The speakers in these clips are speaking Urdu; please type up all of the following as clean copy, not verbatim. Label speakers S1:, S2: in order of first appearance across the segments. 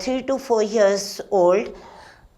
S1: 3 to 4 years old,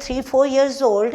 S1: 3-4 years old,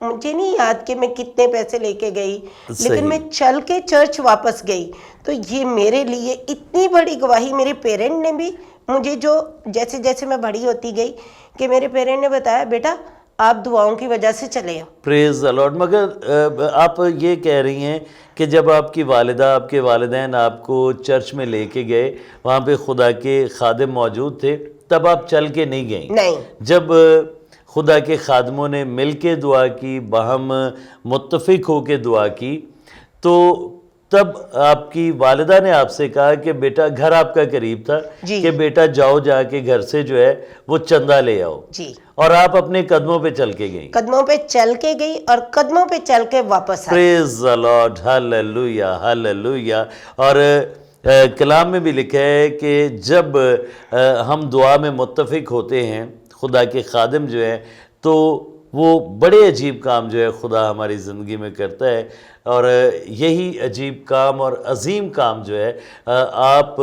S1: مجھے نہیں یاد کہ میں کتنے پیسے لے کے گئی،
S2: صحیح۔
S1: لیکن میں چل کے چرچ واپس گئی. تو یہ میرے لیے اتنی بڑی گواہی. میرے پیرنٹ نے بھی مجھے جو جیسے جیسے میں بڑی ہوتی گئی کہ میرے پیرنٹ نے بتایا بیٹا آپ دعاؤں کی وجہ سے چلے ہو.
S2: پریز دی لارڈ. مگر آپ یہ کہہ رہی ہیں کہ جب آپ کی والدہ آپ کے والدین آپ کو چرچ میں لے کے گئے، وہاں پہ خدا کے خادم موجود تھے، تب آپ چل کے نہیں گئیں؟
S1: نہیں.
S2: جب خدا کے خادموں نے مل کے دعا کی، باہم متفق ہو کے دعا کی، تو تب آپ کی والدہ نے آپ سے کہا کہ بیٹا، گھر آپ کا قریب تھا،
S1: جی.
S2: کہ بیٹا جاؤ، جا کے گھر سے جو ہے وہ چندہ لے آؤ.
S1: جی.
S2: اور آپ اپنے قدموں پہ چل کے گئیں.
S1: قدموں پہ چل کے گئی اور قدموں پہ چل کے واپس آئی.
S2: پریز دی لارڈ. Hallelujah hallelujah. اور کلام میں بھی لکھا ہے کہ جب ہم دعا میں متفق ہوتے ہیں، خدا کے خادم جو ہے، تو وہ بڑے عجیب کام جو ہے خدا ہماری زندگی میں کرتا ہے. اور یہی عجیب کام اور عظیم کام جو ہے، آپ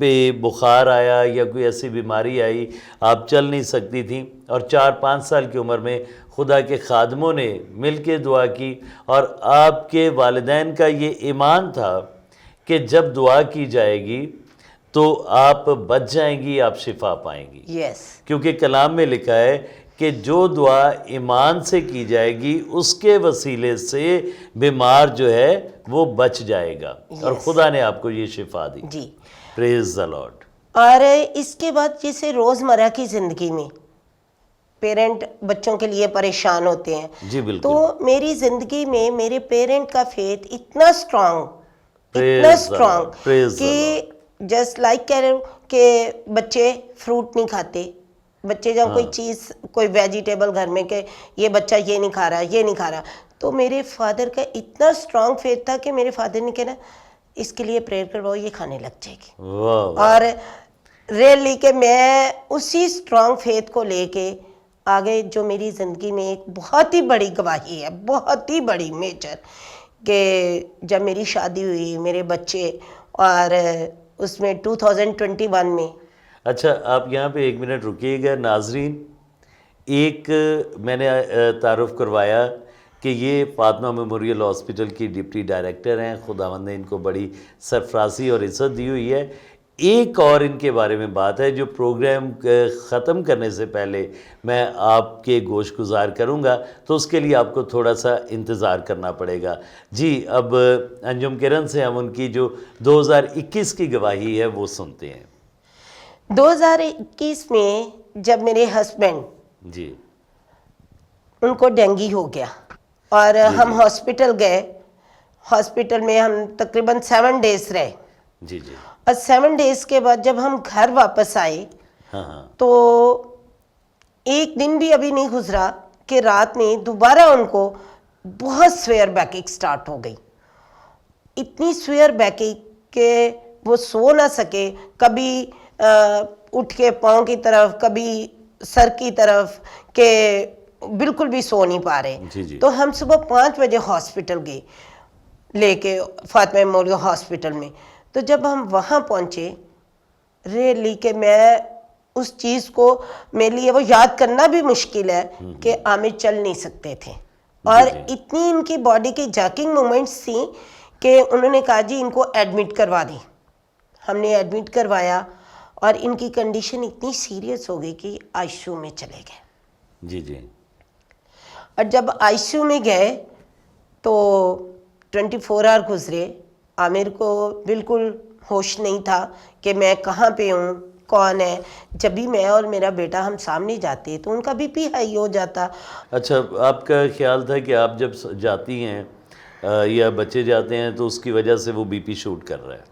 S2: پہ بخار آیا یا کوئی ایسی بیماری آئی، آپ چل نہیں سکتی تھیں، اور 4-5 سال کی عمر میں خدا کے خادموں نے مل کے دعا کی، اور آپ کے والدین کا یہ ایمان تھا کہ جب دعا کی جائے گی تو آپ بچ جائیں گی، آپ شفا پائیں گی.
S1: یس.
S2: کیونکہ کلام میں لکھا ہے کہ جو دعا ایمان سے کی جائے گی اس کے وسیلے سے بیمار جو ہے وہ بچ جائے گا. اور خدا نے آپ کو یہ شفا دی.
S1: جی.
S2: پریز دی لارڈ.
S1: اور اس کے بعد جیسے روزمرہ کی زندگی میں پیرنٹ بچوں کے لیے پریشان ہوتے ہیں.
S2: جی بالکل.
S1: تو میری زندگی میں میرے پیرنٹ کا فیتھ اتنا اسٹرانگ کہ جسٹ لائک کہہ رہے ہوں کہ بچے فروٹ نہیں کھاتے، بچے جب کوئی چیز کوئی ویجیٹیبل گھر میں کہ یہ بچہ یہ نہیں کھا رہا یہ نہیں کھا رہا، تو میرے فادر کا اتنا اسٹرانگ فیتھ تھا کہ میرے فادر نے کہنا اس کے لیے پریئر کرواؤ، یہ کھانے لگ جائے گی. اور ریئلی کہ میں اسی اسٹرانگ فیتھ کو لے کے آگے، جو میری زندگی میں ایک بہت ہی بڑی گواہی ہے، بہت ہی بڑی میجر، کہ جب میری شادی ہوئی، میرے بچے، اور اس میں 2021 میں.
S2: اچھا آپ یہاں پہ 1 منٹ رکیے گا. ناظرین، ایک میں نے تعارف کروایا کہ یہ فاطمہ میموریل ہاسپٹل کی ڈپٹی ڈائریکٹر ہیں. خداوند نے ان کو بڑی سرفرازی اور عزت دی ہوئی ہے. ایک اور ان کے بارے میں بات ہے جو پروگرام ختم کرنے سے پہلے میں آپ کے گوش گزار کروں گا، تو اس کے لیے آپ کو تھوڑا سا انتظار کرنا پڑے گا. جی اب انجم کرن سے ہم ان کی جو 2021 کی گواہی ہے وہ سنتے ہیں.
S1: 2021 میں جب میرے ہسبینڈ
S2: جی
S1: ان کو ڈینگی ہو گیا اور ہم ہاسپٹل گئے. ہاسپٹل میں ہم تقریباً 7 ڈیز رہے.
S2: جی جی.
S1: اور 7 ڈیز کے بعد جب ہم گھر واپس آئے
S2: ہاں
S1: تو ایک دن بھی ابھی نہیں گزرا کہ رات میں دوبارہ ان کو بہت سویئر بیک ایک سٹارٹ ہو گئی. اتنی سویئر بیک ایک کہ وہ سو نہ سکے، کبھی اٹھ کے پاؤں کی طرف، کبھی سر کی طرف، کہ بالکل بھی سو نہیں پا رہے.
S2: جی جی.
S1: تو ہم صبح 5 بجے ہاسپٹل گئے لے کے فاطمہ میموریل ہاسپٹل میں. تو جب ہم وہاں پہنچے، ریئلی کہ میں اس چیز کو، میرے لیے وہ یاد کرنا بھی مشکل ہے کہ عامر چل نہیں سکتے تھے، اور اتنی ان کی باڈی کی جاکنگ مومنٹس تھیں کہ انہوں نے کہا جی ان کو ایڈمٹ کروا دیں. ہم نے ایڈمٹ کروایا اور ان کی کنڈیشن اتنی سیریس ہو گئی کہ آئی سی یو میں چلے گئے.
S2: جی جی.
S1: اور جب آئی سی یو میں گئے تو 24 آور گزرے. عامر کو بالکل ہوش نہیں تھا کہ میں کہاں پہ ہوں، کون ہے. جب بھی میں اور میرا بیٹا ہم سامنے جاتے تو ان کا بی پی ہائی ہو جاتا.
S2: اچھا آپ کا خیال تھا کہ آپ جب جاتی ہیں یا بچے جاتے ہیں تو اس کی وجہ سے وہ بی پی شوٹ کر رہا ہے؟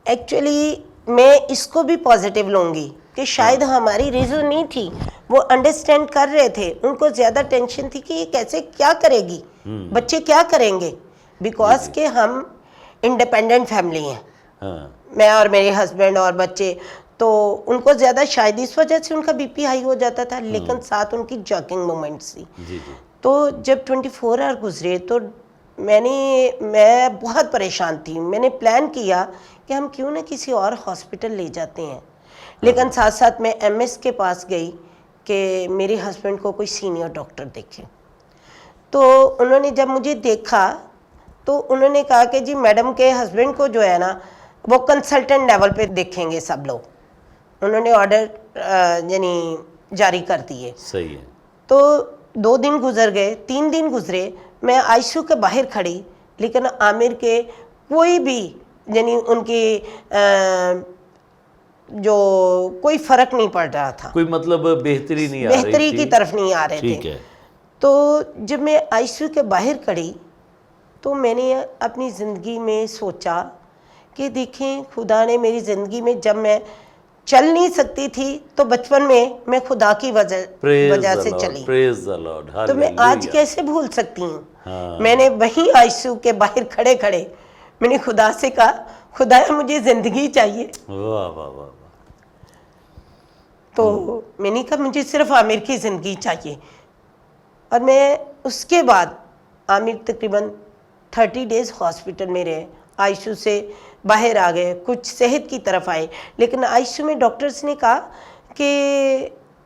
S1: ایکچولی میں اس کو بھی پازیٹیو لوں گی کہ شاید ہماری ریزن نہیں تھی، وہ انڈرسٹینڈ کر رہے تھے. ان کو زیادہ ٹینشن تھی کہ یہ کیسے کیا کرے گی، بچے کیا کریں گے، بیکاز کہ ہم انڈیپینڈنٹ فیملی ہیں، میں اور میرے ہسبینڈ اور بچے. تو ان کو زیادہ شاید اس وجہ سے ان کا بی پی ہائی ہو جاتا تھا، لیکن ساتھ ان کی جاکنگ مومنٹس تھی. تو جب 24 آور گزرے تو میں بہت پریشان تھی. میں نے پلان کیا کہ ہم کیوں نہ کسی اور ہاسپٹل لے جاتے ہیں، لیکن ساتھ ساتھ میں ایم ایس کے پاس گئی کہ میرے ہسبینڈ کو کوئی سینئر ڈاکٹر دیکھے. تو انہوں نے جب مجھے دیکھا تو انہوں نے کہا کہ جی میڈم کے ہسبینڈ کو جو ہے نا وہ کنسلٹنٹ لیول پہ دیکھیں گے سب لوگ. انہوں نے آرڈر یعنی جاری کر دیے.
S2: صحیح ہے.
S1: تو 2 دن گزر گئے, 3 دن گزرے, میں آئی سی یو کے باہر کھڑی, لیکن عامر کے کوئی بھی یعنی ان کی جو کوئی فرق نہیں پڑ رہا تھا,
S2: کوئی مطلب بہتری نہیں آ رہی
S1: بہتری
S2: تھی.
S1: کی طرف نہیں آ رہے
S2: ٹھیک
S1: تھے.
S2: ہے.
S1: تو جب میں آئی سی یو کے باہر کھڑی تو میں نے اپنی زندگی میں سوچا کہ دیکھیں خدا نے میری زندگی میں, جب میں چل نہیں سکتی تھی تو بچپن میں خدا کی وجہ سے چلی, تو میں آج کیسے بھول سکتی ہوں. میں نے وہیں آئی سی یو کے باہر کھڑے کھڑے میں نے خدا سے کہا خدا مجھے زندگی چاہیے.
S2: واہ واہ واہ.
S1: تو میں نے کہا مجھے صرف عامر کی زندگی چاہیے. اور میں اس کے بعد عامر تقریباً 30 ڈیز ہاسپٹل میں رہے, آئی سی یو سے باہر آ گئے, کچھ صحت کی طرف آئے, لیکن آئی سی یو میں ڈاکٹرز نے کہا کہ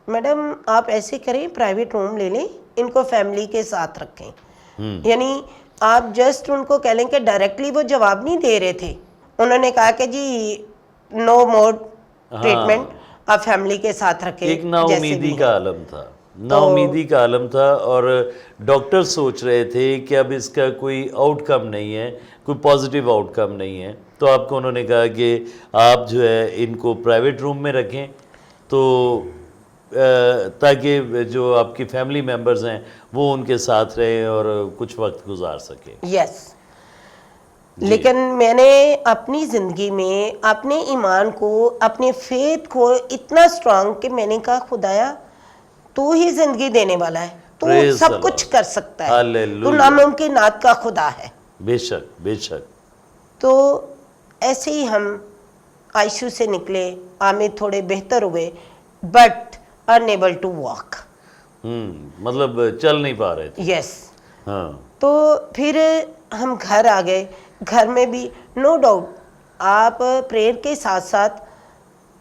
S1: میڈم آپ ایسے کریں پرائیویٹ روم لے لیں, ان کو فیملی کے ساتھ رکھیں. یعنی آپ جسٹ ان کو کہہ لیں کہ ڈائریکٹلی وہ جواب نہیں دے رہے تھے. انہوں نے کہا کہ جی نو مور ٹریٹمنٹ, آپ فیملی کے ساتھ رکھیں.
S2: ایک نا امیدی کا عالم تھا, نا امیدی کا عالم تھا, اور ڈاکٹر سوچ رہے تھے کہ اب اس کا کوئی آؤٹ کم نہیں ہے, کوئی پازیٹیو آؤٹ کم نہیں ہے. تو آپ کو انہوں نے کہا کہ آپ جو ہے ان کو پرائیویٹ روم میں رکھیں تو تاکہ جو آپ کی فیملی ممبرز ہیں وہ ان کے ساتھ رہیں اور کچھ وقت گزار سکیں.
S1: یس. لیکن میں نے اپنی زندگی میں اپنے ایمان کو, اپنے فیتھ کو اتنا اسٹرانگ کہ میں نے کہا خدایا تو ہی زندگی دینے والا ہے, تو سب کچھ کر سکتا ہے, تو ناممکنات کا خدا ہے.
S2: بے شک بے شک.
S1: تو ایسے ہی ہم آئی سی یو سے نکلے, عامر تھوڑے بہتر ہوئے, بٹ unable to walk.
S2: مطلب چل نہیں پا رہے تھے.
S1: یس.
S2: ہاں.
S1: تو پھر ہم گھر آ گئے. گھر میں بھی نو ڈاؤٹ آپ پریئر کے ساتھ ساتھ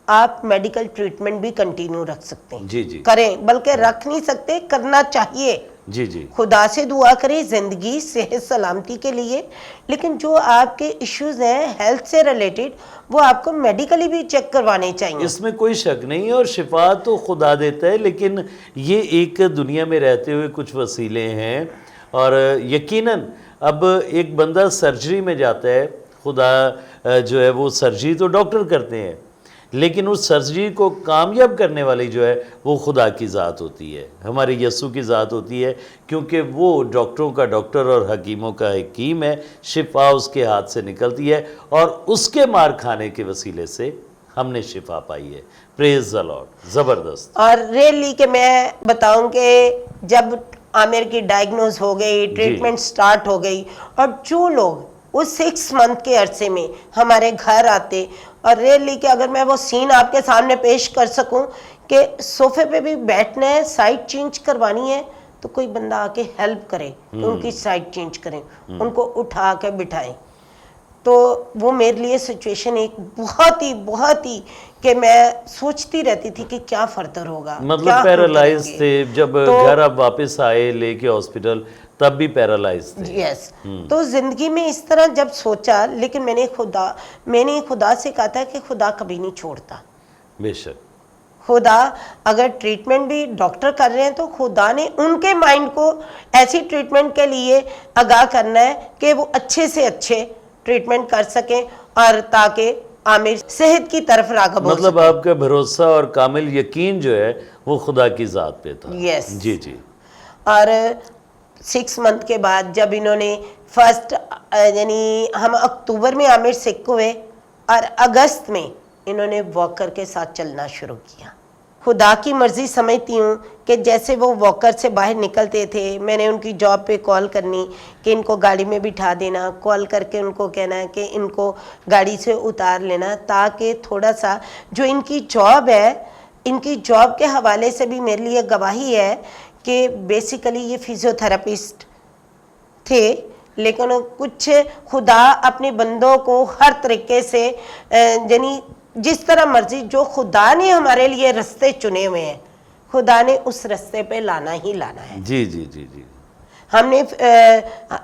S1: آپ میڈیکل ٹریٹمنٹ بھی کنٹینیو رکھ سکتے ہیں.
S2: جی جی
S1: کریں, بلکہ رکھ نہیں سکتے, کرنا چاہیے.
S2: جی جی.
S1: خدا سے دعا کریں زندگی صحت سلامتی کے لیے, لیکن جو آپ کے ایشوز ہیں ہیلتھ سے ریلیٹڈ وہ آپ کو میڈیکلی بھی چیک کروانے چاہیے.
S2: اس میں کوئی شک نہیں, اور شفا تو خدا دیتا ہے, لیکن یہ ایک دنیا میں رہتے ہوئے کچھ وسیلے ہیں. اور یقیناً اب ایک بندہ سرجری میں جاتا ہے, خدا جو ہے وہ سرجری تو ڈاکٹر کرتے ہیں, لیکن اس سرجری کو کامیاب کرنے والی جو ہے وہ خدا کی ذات ہوتی ہے, ہمارے یسوع کی ذات ہوتی ہے, کیونکہ وہ ڈاکٹروں کا ڈاکٹر اور حکیموں کا حکیم ہے. شفا اس کے ہاتھ سے نکلتی ہے, اور اس کے مار کھانے کے وسیلے سے ہم نے شفا پائی ہے. پریز دی لارڈ. زبردست.
S1: اور ریئلی کہ میں بتاؤں کہ جب عامر کی ڈائگنوز ہو گئی, ٹریٹمنٹ سٹارٹ ہو گئی, اور جو لوگ اس 6 منتھ کے عرصے میں ہمارے گھر آتے, اور ریئلی کہ اگر میں وہ سین آپ کے سامنے پیش کر سکوں کہ صوفے پہ بھی بیٹھنا ہے, سائٹ چینج کروانی ہے, تو کوئی بندہ آ کے ہیلپ کرے, ان کی سائٹ چینج کریں, ان کو اٹھا کے بٹھائیں. تو وہ میرے لیے سچویشن ایک بہت ہی کہ میں سوچتی رہتی تھی کہ کیا فردر ہوگا.
S2: مطلب پیرالائز تھے جب گھر اب واپس آئے لے کے ہاسپٹل, تب بھی پیرالائز تھے.
S1: یس. تو زندگی میں اس طرح جب سوچا, لیکن میں نے خدا سے کہا تھا کہ خدا کبھی نہیں چھوڑتا.
S2: بے شک.
S1: خدا اگر ٹریٹمنٹ بھی ڈاکٹر کر رہے ہیں تو خدا نے ان کے مائنڈ کو ایسی ٹریٹمنٹ کے لیے آگاہ کرنا ہے کہ وہ اچھے سے اچھے ٹریٹمنٹ کر سکیں, اور تاکہ عامر صحت کی طرف راغب ہو.
S2: مطلب آپ کا بھروسہ اور کامل یقین جو ہے وہ خدا کی ذات پہ تھا.
S1: یس.
S2: جی جی.
S1: اور 6 منتھ کے بعد جب انہوں نے فرسٹ یعنی ہم اکتوبر میں عامر سک ہوئے, اور اگست میں انہوں نے واکر کے ساتھ چلنا شروع کیا. خدا کی مرضی سمجھتی ہوں کہ جیسے وہ واکر سے باہر نکلتے تھے, میں نے ان کی جاب پہ کال کرنی کہ ان کو گاڑی میں بٹھا دینا, کال کر کے ان کو کہنا ہے کہ ان کو گاڑی سے اتار لینا, تاکہ تھوڑا سا جو ان کی جاب ہے, ان کی جاب کے حوالے سے بھی میرے لیے گواہی ہے کہ بیسیکلی یہ فزیو تھراپسٹ تھے, لیکن کچھ خدا اپنے بندوں کو ہر طریقے سے یعنی جس طرح مرضی جو خدا نے ہمارے لیے رستے چنے ہوئے ہیں, خدا نے اس رستے پہ لانا ہی لانا ہے.
S2: جی جی جی جی.
S1: ہم نے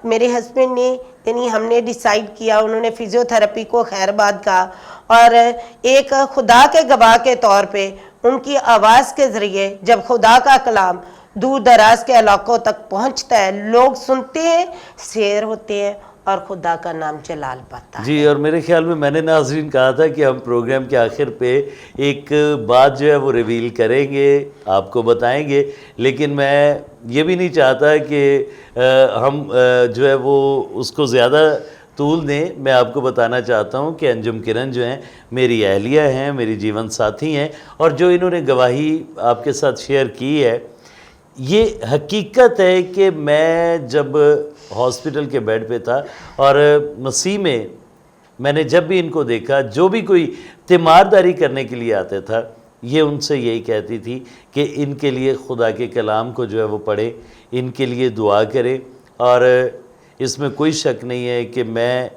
S1: میرے ہسبینڈ نے یعنی ہم نے ڈیسائیڈ کیا, انہوں نے فزیو تھراپی کو خیر آباد کہا, اور ایک خدا کے گواہ کے طور پہ ان کی آواز کے ذریعے جب خدا کا کلام دور دراز کے علاقوں تک پہنچتا ہے, لوگ سنتے ہیں, سیر ہوتے ہیں, اور خدا کا نام جلال پاتا ہے.
S2: جی, اور میرے خیال میں نے ناظرین کہا تھا کہ ہم پروگرام کے آخر پہ ایک بات جو ہے وہ ریویل کریں گے, آپ کو بتائیں گے, لیکن میں یہ بھی نہیں چاہتا کہ ہم جو ہے وہ اس کو زیادہ طول دیں. میں آپ کو بتانا چاہتا ہوں کہ انجم کرن جو ہیں میری اہلیہ ہیں, میری جیون ساتھی ہیں, اور جو انہوں نے گواہی آپ کے ساتھ شیئر کی ہے, یہ حقیقت ہے کہ میں جب ہاسپٹل کے بیڈ پہ تھا اور مسیح میں نے جب بھی ان کو دیکھا, جو بھی کوئی تیمارداری کرنے کے لیے آتا تھا, یہ ان سے یہی کہتی تھی کہ ان کے لیے خدا کے کلام کو جو ہے وہ پڑھے, ان کے لیے دعا کرے. اور اس میں کوئی شک نہیں ہے کہ میں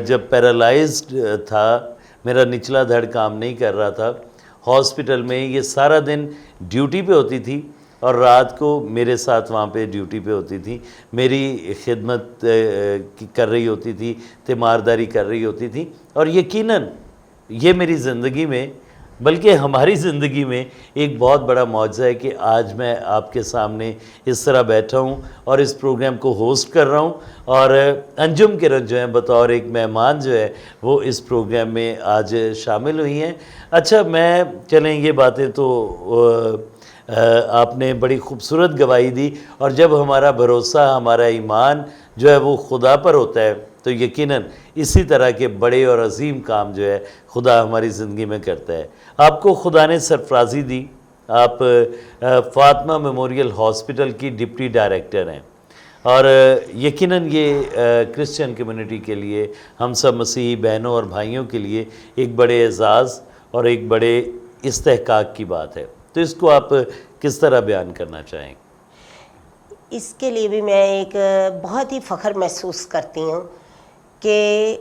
S2: جب پیرالائزڈ تھا, میرا نچلا دھڑ کام نہیں کر رہا تھا, ہاسپٹل میں یہ سارا دن ڈیوٹی پہ ہوتی تھی اور رات کو میرے ساتھ وہاں پہ ڈیوٹی پہ ہوتی تھی, میری خدمت کر رہی ہوتی تھی, تیمارداری کر رہی ہوتی تھی. اور یقیناً یہ میری زندگی میں, بلکہ ہماری زندگی میں ایک بہت بڑا معجزہ ہے کہ آج میں آپ کے سامنے اس طرح بیٹھا ہوں اور اس پروگرام کو ہوسٹ کر رہا ہوں, اور انجم کرن جو ہیں بطور ایک مہمان جو ہے وہ اس پروگرام میں آج شامل ہوئی ہیں. اچھا, میں چلیں یہ باتیں تو آپ نے بڑی خوبصورت گواہی دی, اور جب ہمارا بھروسہ, ہمارا ایمان جو ہے وہ خدا پر ہوتا ہے تو یقیناً اسی طرح کے بڑے اور عظیم کام جو ہے خدا ہماری زندگی میں کرتا ہے. آپ کو خدا نے سرفرازی دی, آپ فاطمہ میموریل ہاسپٹل کی ڈپٹی ڈائریکٹر ہیں, اور یقیناً یہ کرسچن کمیونٹی کے لیے, ہم سب مسیحی بہنوں اور بھائیوں کے لیے ایک بڑے اعزاز اور ایک بڑے استحقاق کی بات ہے. تو اس کو آپ کس طرح بیان کرنا چاہیں؟
S1: اس کے لیے بھی میں ایک بہت ہی فخر محسوس کرتی ہوں کہ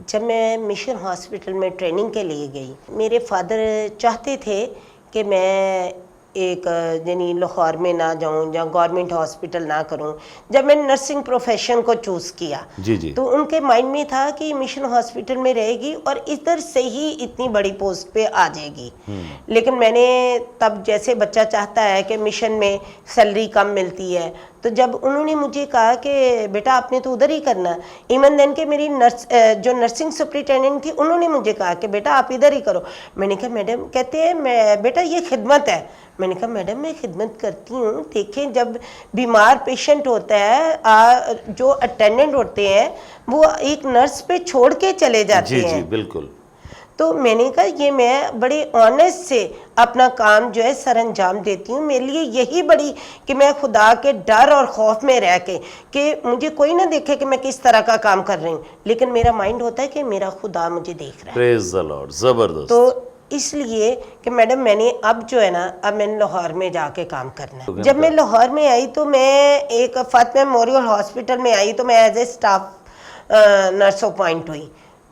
S1: جب میں مشن ہاسپٹل میں ٹریننگ کے لیے گئی, میرے فادر چاہتے تھے کہ میں ایک یعنی لاہور میں نہ جاؤں یا گورنمنٹ ہاسپٹل نہ کروں. جب میں نے نرسنگ پروفیشن کو چوز کیا تو ان کے مائنڈ میں تھا کہ مشن ہاسپٹل میں رہے گی اور ادھر سے ہی اتنی بڑی پوسٹ پہ آ جائے گی. لیکن میں نے تب, جیسے بچہ چاہتا ہے کہ مشن میں سیلری کم ملتی ہے, تو جب انہوں نے مجھے کہا کہ بیٹا آپ نے تو ادھر ہی کرنا, ایون دین کہ میری جو نرسنگ سپرنٹینڈنٹ تھی, انہوں نے مجھے کہا کہ بیٹا آپ ادھر ہی کرو. میں نے کہا میڈم, کہتے ہیں بیٹا یہ خدمت ہے. میں نے کہا میڈم میں خدمت کرتی ہوں, دیکھیں جب بیمار پیشنٹ ہوتا ہے, جو اٹینڈنٹ ہوتے ہیں وہ ایک نرس پہ چھوڑ کے چلے جاتے ہیں.
S2: جی بالکل.
S1: تو میں نے کہا یہ میں بڑے آنیسٹ سے اپنا کام جو ہے سر انجام دیتی ہوں. میرے لیے یہی بڑی کہ میں خدا کے ڈر اور خوف میں رہ کے, کہ مجھے کوئی نہ دیکھے کہ میں کس طرح کا کام کر رہی ہوں, لیکن میرا مائنڈ ہوتا ہے کہ میرا خدا مجھے دیکھ رہا ہے.
S2: پریز دی لارڈ. زبردست.
S1: تو اس لیے کہ میڈم میں نے اب جو ہے نا, اب میں نے لاہور میں جا کے کام کرنا ہے. جب میں لاہور میں آئی تو میں ایک فاطمہ میموریل ہاسپٹل میں آئی تو میں as a staff nurse appoint ہوئی.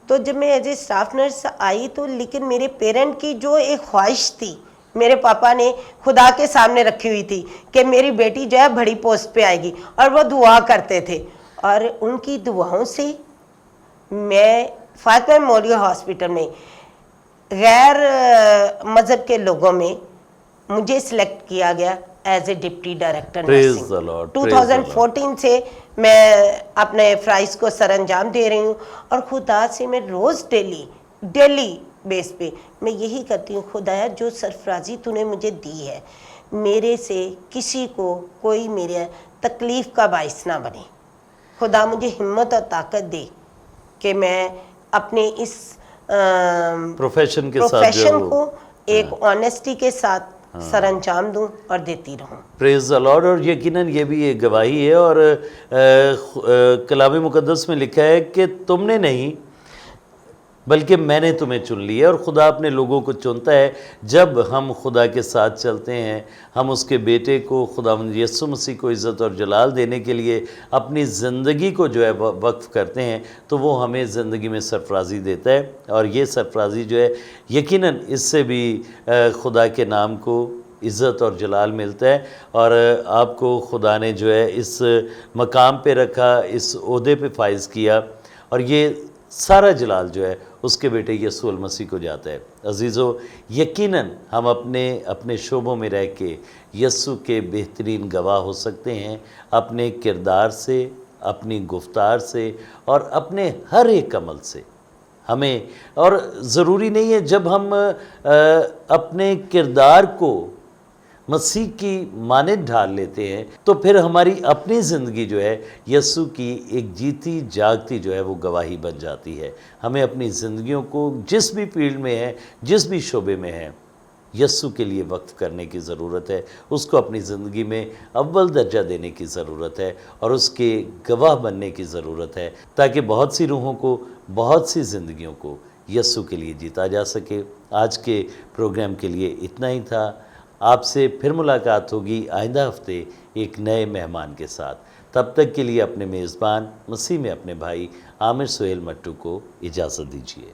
S1: تو جب میں ایز اے اسٹاف نرس آئی تو لیکن میرے پیرنٹ کی جو ایک خواہش تھی, میرے پاپا نے خدا کے سامنے رکھی ہوئی تھی کہ میری بیٹی جو ہے بڑی پوسٹ پہ آئے گی, اور وہ دعا کرتے تھے, اور ان کی دعاؤں سے میں فاطمہ میموریل ہاسپٹل میں غیر مذہب کے لوگوں میں مجھے سلیکٹ کیا گیا as a deputy director nursing. 2014 سے میں اپنے فرائض کو سر انجام دے رہی ہوں, اور خدا سے میں روز ڈیلی بیس پہ میں یہی کرتی ہوں, خدایا جو سرفرازی تو نے مجھے دی ہے, میرے سے کسی کو کوئی میرے تکلیف کا باعث نہ بنے. خدا مجھے ہمت اور طاقت دے کہ میں اپنے اس
S2: پروفیشن
S1: کو ایک آنیسٹی کے ساتھ سر انجام دوں اور دیتی رہوں.
S2: پریز دی لارڈ. اور یقیناً یہ بھی ایک گواہی ہے, اور کلام مقدس میں لکھا ہے کہ تم نے نہیں بلکہ میں نے تمہیں چن لیا. اور خدا اپنے لوگوں کو چنتا ہے جب ہم خدا کے ساتھ چلتے ہیں, ہم اس کے بیٹے کو خداوند یسوع مسیح کو عزت اور جلال دینے کے لیے اپنی زندگی کو جو ہے وقف کرتے ہیں, تو وہ ہمیں زندگی میں سرفرازی دیتا ہے. اور یہ سرفرازی جو ہے یقیناً اس سے بھی خدا کے نام کو عزت اور جلال ملتا ہے، اور آپ کو خدا نے جو ہے اس مقام پہ رکھا، اس عہدے پہ فائز کیا، اور یہ سارا جلال جو ہے اس کے بیٹے یسوع المسیح کو جاتا ہے۔ عزیزو، یقیناً ہم اپنے شعبوں میں رہ کے یسوع کے بہترین گواہ ہو سکتے ہیں، اپنے کردار سے، اپنی گفتار سے، اور اپنے ہر ایک عمل سے۔ ہمیں، اور ضروری نہیں ہے جب ہم اپنے کردار کو مسیح کی مانند ڈھال لیتے ہیں تو پھر ہماری اپنی زندگی جو ہے یسوع کی ایک جیتی جاگتی جو ہے وہ گواہی بن جاتی ہے۔ ہمیں اپنی زندگیوں کو جس بھی فیلڈ میں ہے، جس بھی شعبے میں ہے، یسوع کے لیے وقف کرنے کی ضرورت ہے، اس کو اپنی زندگی میں اول درجہ دینے کی ضرورت ہے، اور اس کے گواہ بننے کی ضرورت ہے، تاکہ بہت سی روحوں کو، بہت سی زندگیوں کو یسوع کے لیے جیتا جا سکے۔ آج کے پروگرام کے لیے اتنا ہی تھا۔ آپ سے پھر ملاقات ہوگی آئندہ ہفتے ایک نئے مہمان کے ساتھ۔ تب تک کے لیے اپنے میزبان مسیح میں اپنے بھائی عامر سہیل مٹو کو اجازت دیجیے۔